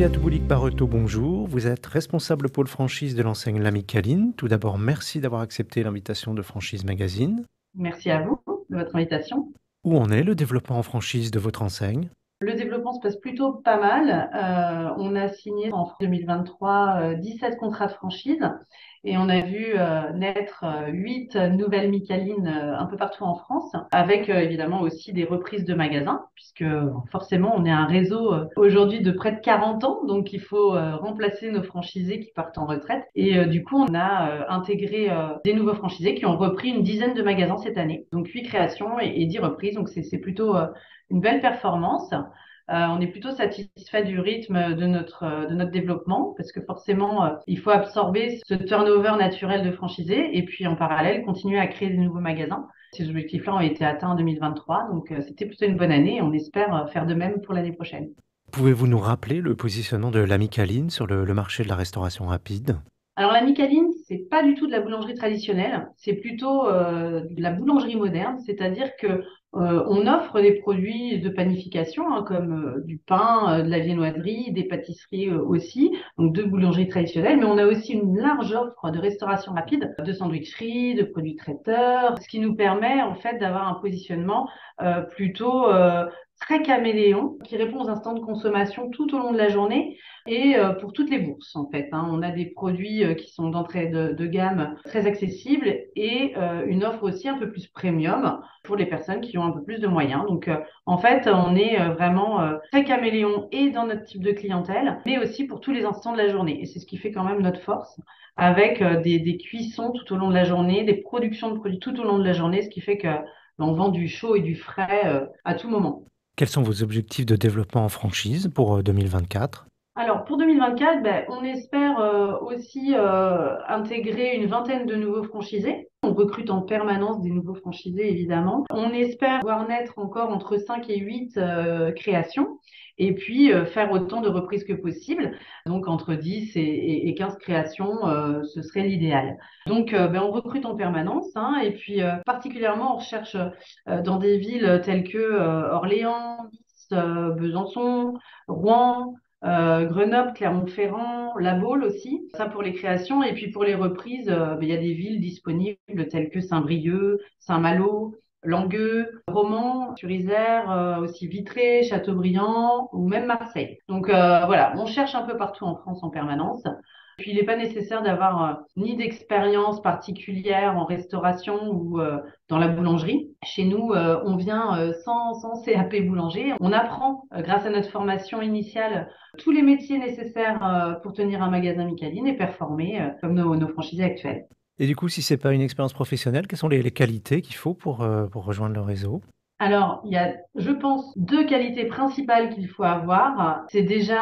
Julia Touboulik-Barreto, bonjour. Vous êtes responsable pôle franchise de l'enseigne L'Ami Caline. Tout d'abord, merci d'avoir accepté l'invitation de Franchise Magazine. Merci à vous de votre invitation. Où en est le développement en franchise de votre enseigne? Le développement se passe plutôt pas mal. On a signé en 2023 17 contrats de franchise et on a vu naître 8 nouvelles Micalines un peu partout en France, avec évidemment aussi des reprises de magasins, puisque forcément on est un réseau aujourd'hui de près de 40 ans, donc il faut remplacer nos franchisés qui partent en retraite. Et du coup, on a intégré des nouveaux franchisés qui ont repris une dizaine de magasins cette année, donc 8 créations et 10 reprises, donc c'est plutôt une belle performance. On est plutôt satisfait du rythme de notre développement parce que forcément, il faut absorber ce turnover naturel de franchisés et puis en parallèle, continuer à créer des nouveaux magasins. Ces objectifs-là ont été atteints en 2023, donc c'était plutôt une bonne année et on espère faire de même pour l'année prochaine. Pouvez-vous nous rappeler le positionnement de L'Ami Caline sur le marché de la restauration rapide? Alors la Micaline, c'est pas du tout de la boulangerie traditionnelle, c'est plutôt de la boulangerie moderne, c'est-à-dire que on offre des produits de panification comme du pain, de la viennoiserie, des pâtisseries aussi, donc de boulangerie traditionnelle, mais on a aussi une large offre de restauration rapide, de sandwicheries, de produits traiteurs, ce qui nous permet en fait d'avoir un positionnement plutôt très caméléon qui répond aux instants de consommation tout au long de la journée et pour toutes les bourses en fait. On a des produits qui sont d'entrée de gamme très accessibles et une offre aussi un peu plus premium pour les personnes qui ont un peu plus de moyens. Donc en fait, on est vraiment très caméléon et dans notre type de clientèle, mais aussi pour tous les instants de la journée. Et c'est ce qui fait quand même notre force avec des cuissons tout au long de la journée, des productions de produits tout au long de la journée, ce qui fait que on vend du chaud et du frais à tout moment. Quels sont vos objectifs de développement en franchise pour 2024? Alors, pour 2024, ben, on espère aussi intégrer une vingtaine de nouveaux franchisés. On recrute en permanence des nouveaux franchisés, évidemment. On espère voir naître encore entre 5 et 8 créations et puis faire autant de reprises que possible. Donc, entre 10 et 15 créations, ce serait l'idéal. Donc, ben, on recrute en permanence et puis particulièrement, on recherche dans des villes telles que Orléans, Nice, Besançon, Rouen, Grenoble, Clermont-Ferrand, La Baule aussi, ça pour les créations. Et puis pour les reprises, il y a des villes disponibles telles que Saint-Brieuc, Saint-Malo, Langueux, Romans, sur Isère, aussi Vitré, Châteaubriand ou même Marseille. Donc voilà, on cherche un peu partout en France en permanence. Puis il n'est pas nécessaire d'avoir ni d'expérience particulière en restauration ou dans la boulangerie. Chez nous, on vient sans CAP boulanger. On apprend, grâce à notre formation initiale, tous les métiers nécessaires pour tenir un magasin Micaline et performer comme nos franchisés actuels. Et du coup, si c'est pas une expérience professionnelle, quelles sont les qualités qu'il faut pour rejoindre le réseau? Alors, il y a, je pense, deux qualités principales qu'il faut avoir. C'est déjà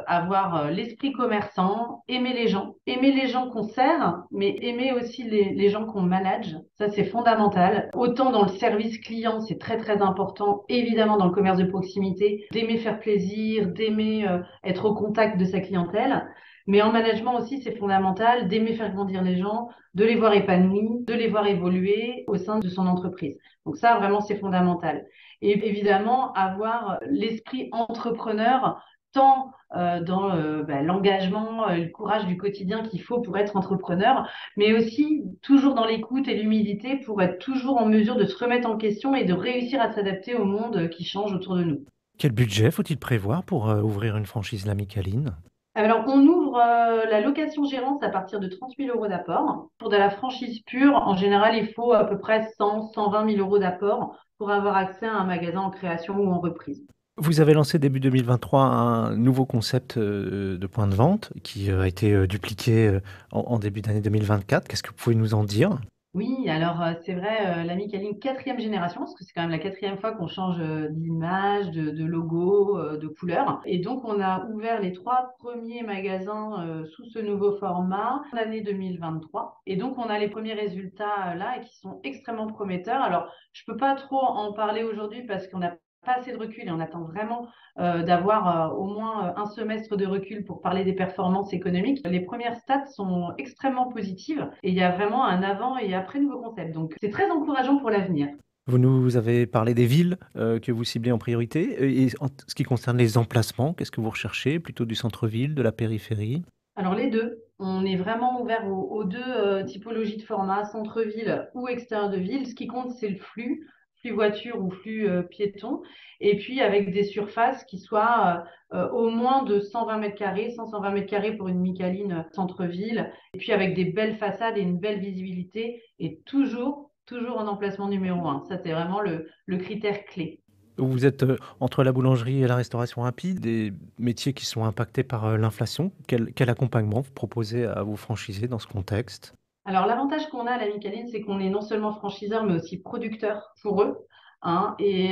avoir l'esprit commerçant, aimer les gens qu'on sert, mais aimer aussi les gens qu'on manage. Ça, c'est fondamental. Autant dans le service client, c'est très très important. Évidemment, dans le commerce de proximité, d'aimer faire plaisir, d'aimer être au contact de sa clientèle. Mais en management aussi, c'est fondamental d'aimer faire grandir les gens, de les voir épanouis, de les voir évoluer au sein de son entreprise. Donc ça, vraiment, c'est fondamental. Et évidemment, avoir l'esprit entrepreneur, tant dans l'engagement, le courage du quotidien qu'il faut pour être entrepreneur, mais aussi toujours dans l'écoute et l'humilité pour être toujours en mesure de se remettre en question et de réussir à s'adapter au monde qui change autour de nous. Quel budget faut-il prévoir pour ouvrir une franchise L'Ami Caline? Alors, on ouvre la location-gérance à partir de 30 000 euros d'apport. Pour de la franchise pure, en général, il faut à peu près 100-120 000 euros d'apport pour avoir accès à un magasin en création ou en reprise. Vous avez lancé début 2023 un nouveau concept de point de vente qui a été dupliqué en début d'année 2024. Qu'est-ce que vous pouvez nous en dire? Oui, alors c'est vrai, la Micaline quatrième génération, parce que c'est quand même la quatrième fois qu'on change d'image, de logo, de couleur. Et donc, on a ouvert les trois premiers magasins sous ce nouveau format en l'année 2023. Et donc, on a les premiers résultats là et qui sont extrêmement prometteurs. Alors, je peux pas trop en parler aujourd'hui parce qu'on n'a pas assez de recul et on attend vraiment d'avoir au moins un semestre de recul pour parler des performances économiques. Les premières stats sont extrêmement positives et il y a vraiment un avant et après nouveau concept. Donc, c'est très encourageant pour l'avenir. Vous nous avez parlé des villes, que vous ciblez en priorité et en ce qui concerne les emplacements, qu'est-ce que vous recherchez? Plutôt du centre-ville, de la périphérie? Alors les 2, on est vraiment ouvert aux 2, typologies de format, centre-ville ou extérieur de ville. Ce qui compte, c'est le flux voiture ou flux, piéton et puis avec des surfaces qui soient, au moins de 120 m², 100-120 m² pour une Micaline, centre-ville et puis avec des belles façades et une belle visibilité et toujours en emplacement numéro 1. Ça, c'est vraiment le critère clé. Vous êtes, entre la boulangerie et la restauration rapide, des métiers qui sont impactés par, l'inflation. Quel accompagnement vous proposez à vos franchisés dans ce contexte? Alors l'avantage qu'on a à la Micaline, c'est qu'on est non seulement franchiseur, mais aussi producteur pour eux, hein. Et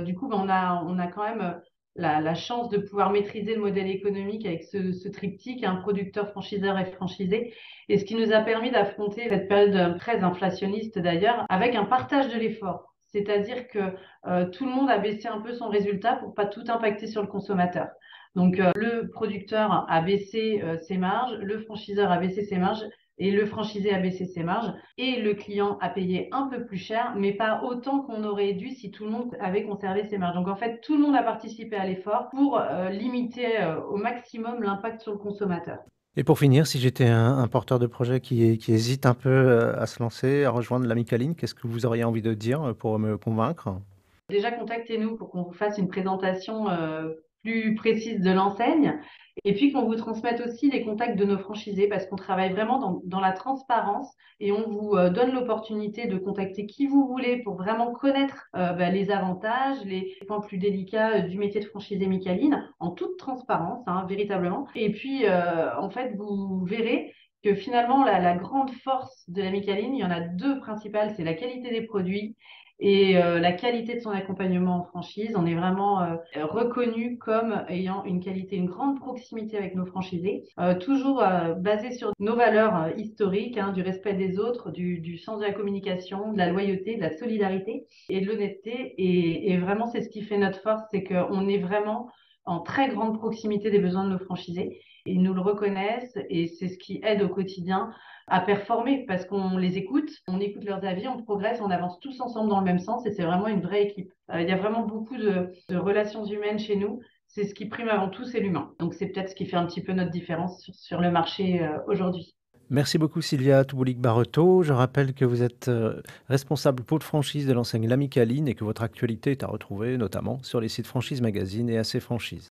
du coup, on a quand même la chance de pouvoir maîtriser le modèle économique avec ce triptyque, un producteur, franchiseur et franchisé. Et ce qui nous a permis d'affronter cette période très inflationniste d'ailleurs, avec un partage de l'effort. C'est-à-dire que tout le monde a baissé un peu son résultat pour pas tout impacter sur le consommateur. Donc le producteur a baissé ses marges, le franchiseur a baissé ses marges et le franchisé a baissé ses marges et le client a payé un peu plus cher, mais pas autant qu'on aurait dû si tout le monde avait conservé ses marges. Donc en fait, tout le monde a participé à l'effort pour limiter au maximum l'impact sur le consommateur. Et pour finir, si j'étais un porteur de projet qui hésite un peu, à se lancer, à rejoindre l'Amicaline, qu'est-ce que vous auriez envie de dire, pour me convaincre? Déjà, contactez-nous pour qu'on vous fasse une présentation plus précise de l'enseigne et puis qu'on vous transmette aussi les contacts de nos franchisés parce qu'on travaille vraiment dans la transparence et on vous donne l'opportunité de contacter qui vous voulez pour vraiment connaître les avantages, les points plus délicats du métier de franchisé Micaline en toute transparence, hein, véritablement. Et puis, en fait, vous verrez que finalement, la grande force de la Micaline, il y en a deux principales, c'est la qualité des produits et la qualité de son accompagnement en franchise. On est vraiment reconnu comme ayant une qualité, une grande proximité avec nos franchisés, toujours basé sur nos valeurs historiques, hein, du respect des autres, du sens de la communication, de la loyauté, de la solidarité et de l'honnêteté. Et vraiment, c'est ce qui fait notre force, c'est qu'on est vraiment en très grande proximité des besoins de nos franchisés. Ils nous le reconnaissent et c'est ce qui aide au quotidien à performer parce qu'on les écoute, on écoute leurs avis, on progresse, on avance tous ensemble dans le même sens et c'est vraiment une vraie équipe. Il y a vraiment beaucoup de relations humaines chez nous. C'est ce qui prime avant tout, c'est l'humain. Donc c'est peut-être ce qui fait un petit peu notre différence sur le marché aujourd'hui. Merci beaucoup Sylvia Toubouli-Barreto. Je rappelle que vous êtes, responsable pôle franchise de l'enseigne L'Amicaline et que votre actualité est à retrouver notamment sur les sites Franchise Magazine et AC Franchise.